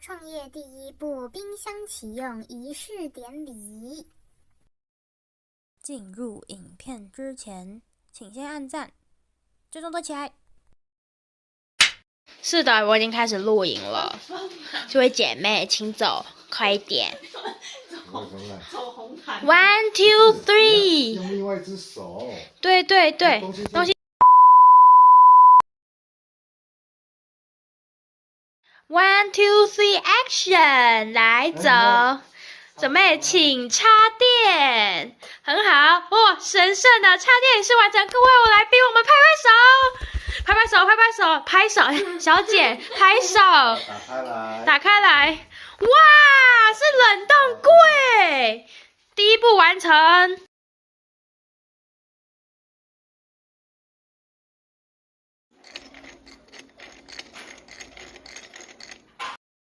创业第一步，冰箱启用仪式典礼。进入影片之前，请先按赞，追踪多起来。是的，我已经开始录影了。这位姐妹，请走，快一点。走红毯。One, two, three。用另外一只手。对对对，东西。One, two, three, action！ 来走，准备，请插电，很好，哇，神圣的插电仪式完成，各位来宾，我们拍拍手，拍拍手，拍拍手，拍手，小姐拍手，打开来，打开来，哇，是冷冻柜，第一步完成。